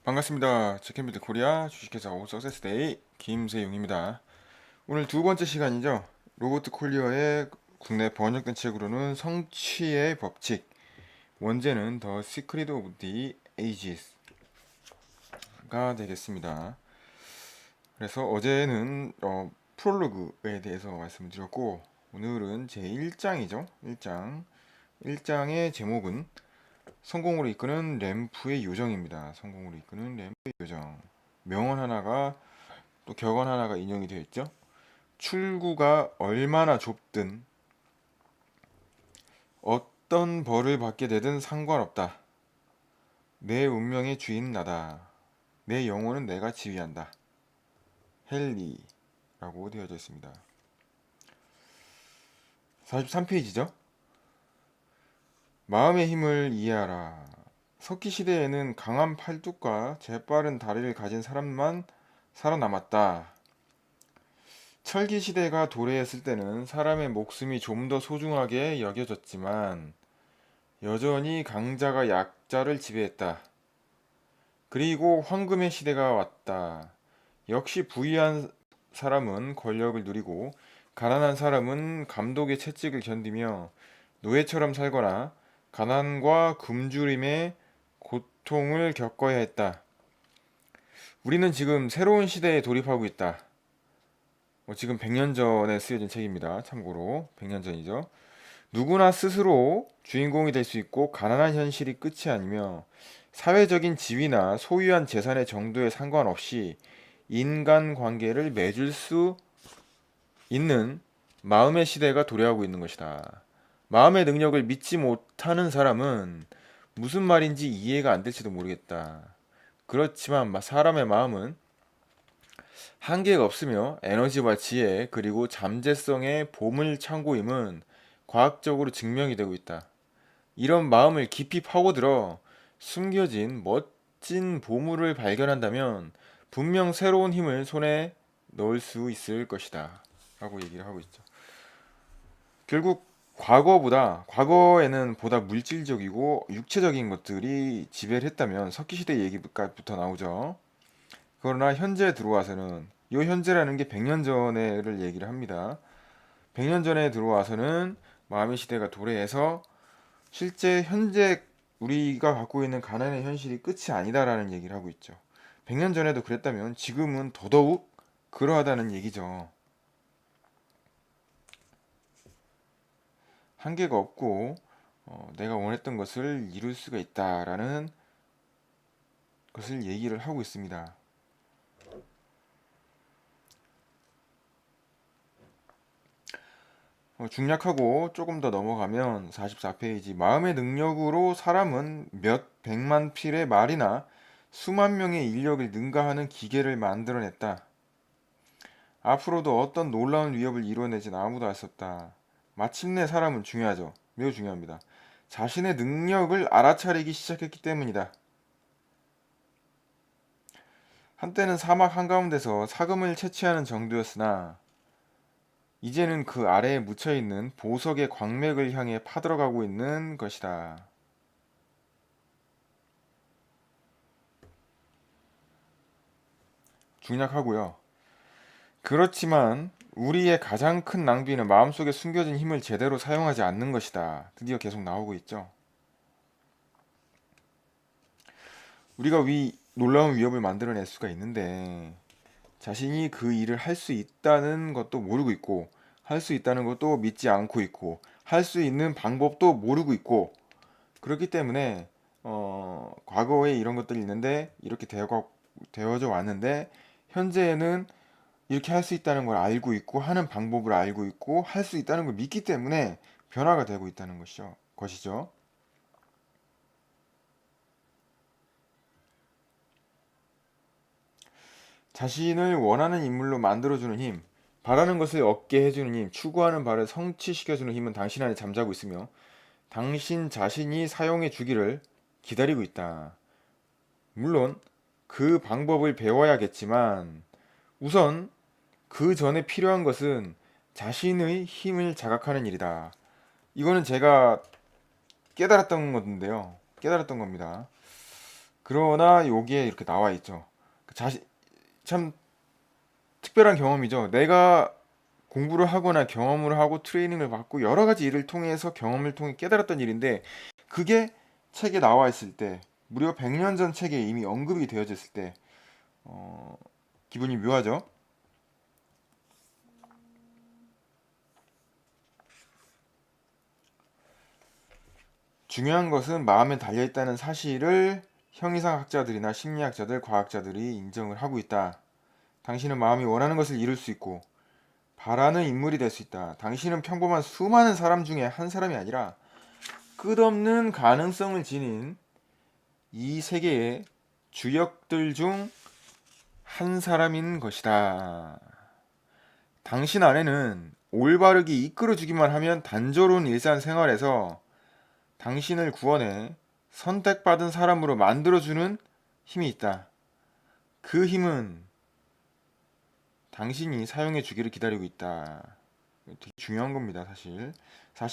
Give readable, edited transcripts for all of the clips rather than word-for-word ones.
반갑습니다. 체크인비트 코리아 주식회사 오석세스데이 김세용입니다. 오늘 두 번째 시간이죠. 로버트 콜리어의 국내 번역된 책으로는 성취의 법칙, 원제는 더 시크릿 오브 디 에이지스가 되겠습니다. 그래서 어제는 프롤로그에 대해서 말씀드렸고 오늘은 제 1장이죠. 1장의 제목은 성공으로 이끄는 램프의 요정입니다. 성공으로 이끄는 램프의 요정. 명언 하나가 또 격언 하나가 인용이 되어 있죠. 출구가 얼마나 좁든 어떤 벌을 받게 되든 상관없다. 내 운명의 주인 나다. 내 영혼은 내가 지휘한다. 헨리라고 되어져 있습니다. 43페이지죠. 마음의 힘을 이해하라. 석기 시대에는 강한 팔뚝과 재빠른 다리를 가진 사람만 살아남았다. 철기 시대가 도래했을 때는 사람의 목숨이 좀 더 소중하게 여겨졌지만 여전히 강자가 약자를 지배했다. 그리고 황금의 시대가 왔다. 역시 부유한 사람은 권력을 누리고 가난한 사람은 감독의 채찍을 견디며 노예처럼 살거나 가난과 굶주림의 고통을 겪어야 했다. 우리는 지금 새로운 시대에 돌입하고 있다. 지금 100년 전에 쓰여진 책입니다. 참고로 100년 전이죠. 누구나 스스로 주인공이 될 수 있고 가난한 현실이 끝이 아니며 사회적인 지위나 소유한 재산의 정도에 상관없이 인간관계를 맺을 수 있는 마음의 시대가 도래하고 있는 것이다. 마음의 능력을 믿지 못하는 사람은 무슨 말인지 이해가 안 될지도 모르겠다. 그렇지만 사람의 마음은 한계가 없으며 에너지와 지혜 그리고 잠재성의 보물 창고임은 과학적으로 증명이 되고 있다. 이런 마음을 깊이 파고들어 숨겨진 멋진 보물을 발견한다면 분명 새로운 힘을 손에 넣을 수 있을 것이다. 라고 얘기를 하고 있죠. 결국 과거에는 보다 물질적이고 육체적인 것들이 지배를 했다면 석기시대 얘기부터 나오죠. 그러나 현재에 들어와서는 이 현재라는 게 100년 전에를 얘기를 합니다. 100년 전에 들어와서는 마음의 시대가 도래해서 실제 현재 우리가 갖고 있는 가난의 현실이 끝이 아니다라는 얘기를 하고 있죠. 100년 전에도 그랬다면 지금은 더더욱 그러하다는 얘기죠. 한계가 없고 내가 원했던 것을 이룰 수가 있다라는 것을 얘기를 하고 있습니다. 중략하고 조금 더 넘어가면 44페이지 마음의 능력으로 사람은 몇 백만 필의 말이나 수만 명의 인력을 능가하는 기계를 만들어냈다. 앞으로도 어떤 놀라운 위협을 이뤄내진 아무도 알 수 없다. 마침내 사람은 중요하죠. 매우 중요합니다. 자신의 능력을 알아차리기 시작했기 때문이다. 한때는 사막 한가운데서 사금을 채취하는 정도였으나 이제는 그 아래에 묻혀있는 보석의 광맥을 향해 파들어가고 있는 것이다. 중략하고요. 그렇지만 우리의 가장 큰 낭비는 마음속에 숨겨진 힘을 제대로 사용하지 않는 것이다. 드디어 계속 나오고 있죠. 우리가 놀라운 위협을 만들어낼 수가 있는데 자신이 그 일을 할 수 있다는 것도 모르고 있고 할 수 있다는 것도 믿지 않고 있고 할 수 있는 방법도 모르고 있고 그렇기 때문에 과거에 이런 것들이 있는데 이렇게 되어져 왔는데 현재에는 이렇게 할 수 있다는 걸 알고 있고 하는 방법을 알고 있고 할 수 있다는 걸 믿기 때문에 변화가 되고 있다는 것이죠. 자신을 원하는 인물로 만들어주는 힘, 바라는 것을 얻게 해주는 힘, 추구하는 바를 성취시켜주는 힘은 당신 안에 잠자고 있으며 당신 자신이 사용해 주기를 기다리고 있다. 물론 그 방법을 배워야겠지만 우선 그 전에 필요한 것은 자신의 힘을 자각하는 일이다. 이거는 제가 깨달았던 건데요. 깨달았던 겁니다. 그러나 여기에 이렇게 나와 있죠. 참 특별한 경험이죠. 내가 공부를 하거나 경험을 하고 트레이닝을 받고 여러 가지 일을 통해서 경험을 통해 깨달았던 일인데 그게 책에 나와 있을 때 무려 100년 전 책에 이미 언급이 되어졌을 때 어, 기분이 묘하죠. 중요한 것은 마음에 달려있다는 사실을 형이상학자들이나 심리학자들, 과학자들이 인정을 하고 있다. 당신은 마음이 원하는 것을 이룰 수 있고 바라는 인물이 될 수 있다. 당신은 평범한 수많은 사람 중에 한 사람이 아니라 끝없는 가능성을 지닌 이 세계의 주역들 중 한 사람인 것이다. 당신 안에는 올바르게 이끌어주기만 하면 단조로운 일상생활에서 당신을 구원해 선택받은 사람으로 만들어주는 힘이 있다. 그 힘은 당신이 사용해 주기를 기다리고 있다. 되게 중요한 겁니다, 사실.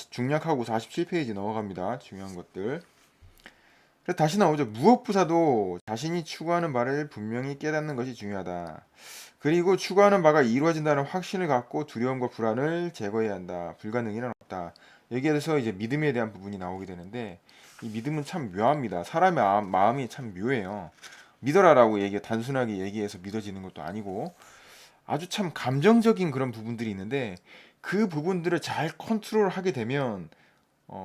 중략하고 47페이지 넘어갑니다. 중요한 것들. 그래서 다시 나오죠. 무엇보다도 자신이 추구하는 바를 분명히 깨닫는 것이 중요하다. 그리고 추구하는 바가 이루어진다는 확신을 갖고 두려움과 불안을 제거해야 한다. 불가능이란 없다. 여기에서 이제 믿음에 대한 부분이 나오게 되는데 이 믿음은 참 묘합니다. 사람의 마음이 참 묘해요. 믿어라라고 단순하게 얘기해서 믿어지는 것도 아니고 아주 참 감정적인 그런 부분들이 있는데 그 부분들을 잘 컨트롤하게 되면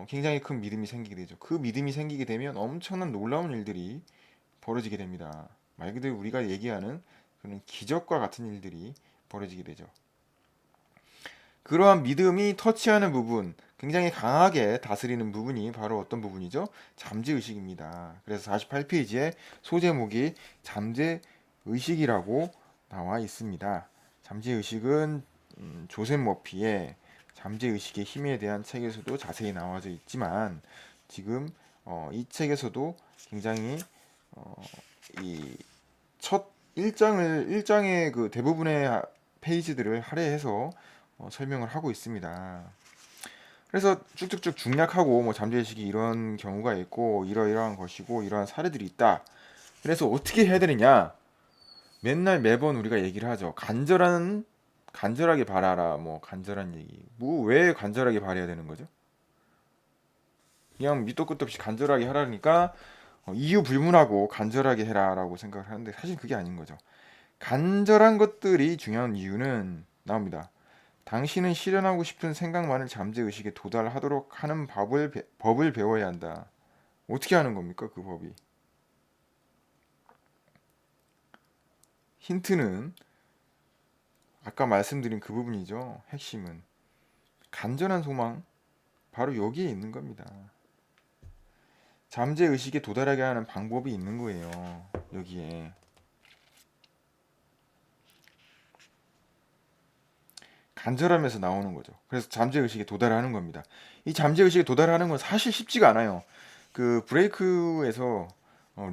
굉장히 큰 믿음이 생기게 되죠. 그 믿음이 생기게 되면 엄청난 놀라운 일들이 벌어지게 됩니다. 말 그대로 우리가 얘기하는 그런 기적과 같은 일들이 벌어지게 되죠. 그러한 믿음이 터치하는 부분, 굉장히 강하게 다스리는 부분이 바로 어떤 부분이죠? 잠재의식입니다. 그래서 48페이지에 소제목이 잠재의식이라고 나와 있습니다. 잠재의식은 조셉 머피의 잠재의식의 힘에 대한 책에서도 자세히 나와져 있지만 지금 이 책에서도 굉장히 이 첫 1장의 그 대부분의 페이지들을 할애해서 설명을 하고 있습니다. 그래서 쭉쭉쭉 중략하고 뭐 잠재의식이 이런 경우가 있고 이러이러한 것이고 이러한 사례들이 있다. 그래서 어떻게 해야 되느냐? 맨날 매번 우리가 얘기를 하죠. 간절하게 바라라. 뭐 간절한 얘기. 뭐 왜 간절하게 바라야 되는 거죠? 그냥 밑도 끝도 없이 간절하게 하라니까 이유 불문하고 간절하게 해라라고 생각을 하는데 사실 그게 아닌 거죠. 간절한 것들이 중요한 이유는 나옵니다. 당신은 실현하고 싶은 생각만을 잠재의식에 도달하도록 하는 법을 배워야 한다. 어떻게 하는 겁니까? 그 법이. 힌트는 아까 말씀드린 그 부분이죠. 핵심은. 간절한 소망, 바로 여기에 있는 겁니다. 잠재의식에 도달하게 하는 방법이 있는 거예요. 여기에. 간절함에서 나오는 거죠. 그래서 잠재의식에 도달하는 겁니다. 이 잠재의식에 도달하는 건 사실 쉽지가 않아요. 그 브레이크에서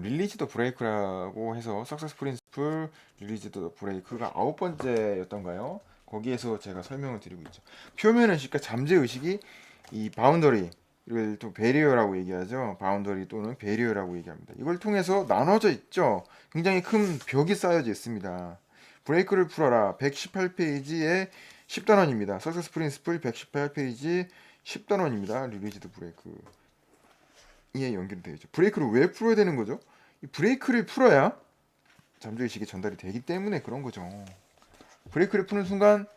릴리즈 더 브레이크라고 해서 석세스 프린시플 릴리즈 더 브레이크가 9번째였던가요? 거기에서 제가 설명을 드리고 있죠. 표면은 쉽게 잠재의식이 이 바운더리를 또 베리어라고 얘기하죠. 바운더리 또는 베리어라고 얘기합니다. 이걸 통해서 나눠져 있죠. 굉장히 큰 벽이 쌓여져 있습니다. 브레이크를 풀어라. 118페이지에 10단원입니다. 석세스 프린시플 118페이지 10단원입니다. 릴리즈 더 브레이크. 예, 연결되죠. 브레이크를 왜 풀어야 되는 거죠? 이 브레이크를 풀어야 잠재의식이 전달이 되기 때문에 그런 거죠. 브레이크를 푸는 순간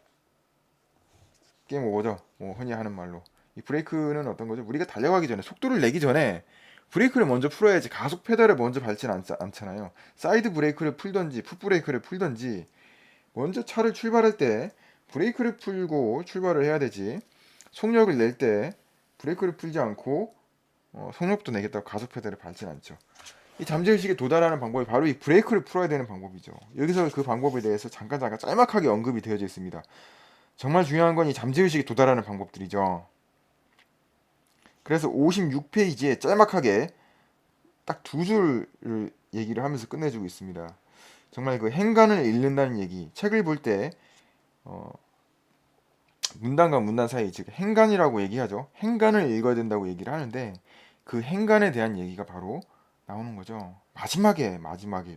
게임 오버죠. 뭐 흔히 하는 말로. 이 브레이크는 어떤 거죠? 우리가 달려가기 전에 속도를 내기 전에 브레이크를 먼저 풀어야지 가속 페달을 먼저 밟지는 않잖아요. 사이드 브레이크를 풀던지 풋 브레이크를 풀던지 먼저 차를 출발할 때 브레이크를 풀고 출발을 해야 되지. 속력을 낼 때 브레이크를 풀지 않고 속력도 내겠다고 가속 페달을 밟진 않죠. 이 잠재의식에 도달하는 방법이 바로 이 브레이크를 풀어야 되는 방법이죠. 여기서 그 방법에 대해서 잠깐 짤막하게 언급이 되어져 있습니다. 정말 중요한 건 이 잠재의식에 도달하는 방법들이죠. 그래서 56페이지에 짤막하게 딱 두 줄을 얘기를 하면서 끝내주고 있습니다. 정말 그 행간을 잃는다는 얘기, 책을 볼 때 문단과 문단 사이, 즉 행간이라고 얘기하죠. 행간을 읽어야 된다고 얘기를 하는데 그 행간에 대한 얘기가 바로 나오는 거죠. 마지막에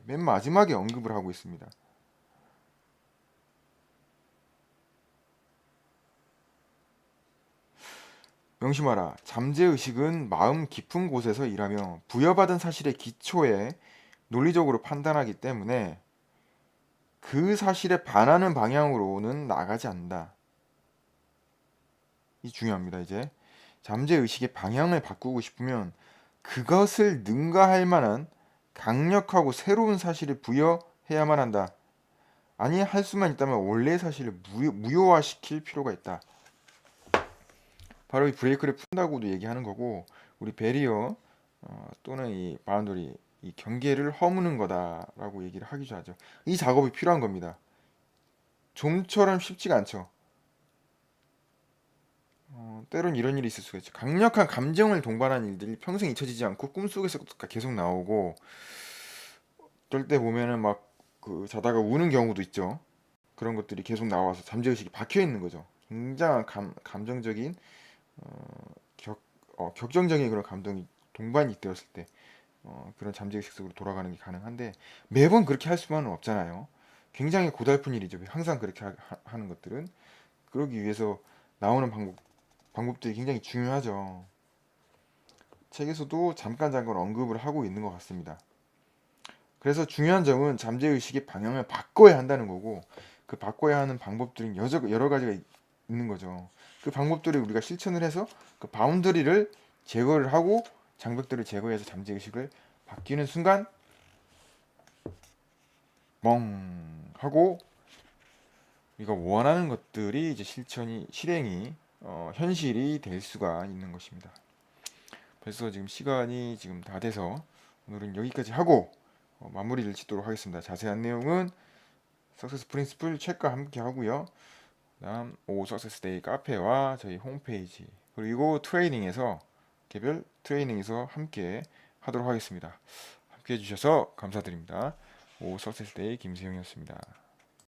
맨 마지막에 언급을 하고 있습니다. 명심하라. 잠재의식은 마음 깊은 곳에서 일하며 부여받은 사실의 기초에 논리적으로 판단하기 때문에 그 사실에 반하는 방향으로는 나가지 않는다. 이 중요합니다. 이제 잠재의식의 방향을 바꾸고 싶으면 그것을 능가할 만한 강력하고 새로운 사실을 부여해야만 한다. 아니 할 수만 있다면 원래의 사실을 무효화시킬 필요가 있다. 바로 이 브레이크를 푼다고도 얘기하는 거고, 우리 베리어 또는 이 바운더리, 이 경계를 허무는 거다라고 얘기를 하기도 하죠. 이 작업이 필요한 겁니다. 좀처럼 쉽지가 않죠. 때론 이런 일이 있을 수가 있죠. 강력한 감정을 동반한 일들이 평생 잊혀지지 않고 꿈속에서 계속 나오고, 어떨 때 보면은 막 그 자다가 우는 경우도 있죠. 그런 것들이 계속 나와서 잠재의식이 박혀 있는 거죠. 굉장한 감정적인 격정적인 그런 감동이 동반이 되었을 때 그런 잠재의식 속으로 돌아가는 게 가능한데, 매번 그렇게 할 수만은 없잖아요. 굉장히 고달픈 일이죠. 항상 그렇게 하는 것들은. 그러기 위해서 나오는 방법들이 굉장히 중요하죠. 책에서도 잠깐 언급을 하고 있는 것 같습니다. 그래서 중요한 점은 잠재의식의 방향을 바꿔야 한다는 거고, 그 바꿔야 하는 방법들은 여러 가지가 있는 거죠. 그 방법들을 우리가 실천을 해서 그 바운더리를 제거를 하고 장벽들을 제거해서 잠재의식을 바뀌는 순간 멍 하고 우리가 원하는 것들이 이제 실행이 현실이 될 수가 있는 것입니다. 벌써 지금 시간이 지금 다 돼서 오늘은 여기까지 하고 마무리를 짓도록 하겠습니다. 자세한 내용은 석세스 프린시플 책과 함께 하고요. 그다음 오 석세스 데이 카페와 저희 홈페이지 그리고 트레이닝에서 개별 트레이닝에서 함께 하도록 하겠습니다. 함께 해주셔서 감사드립니다. 오 석세스 데이 김세용이었습니다.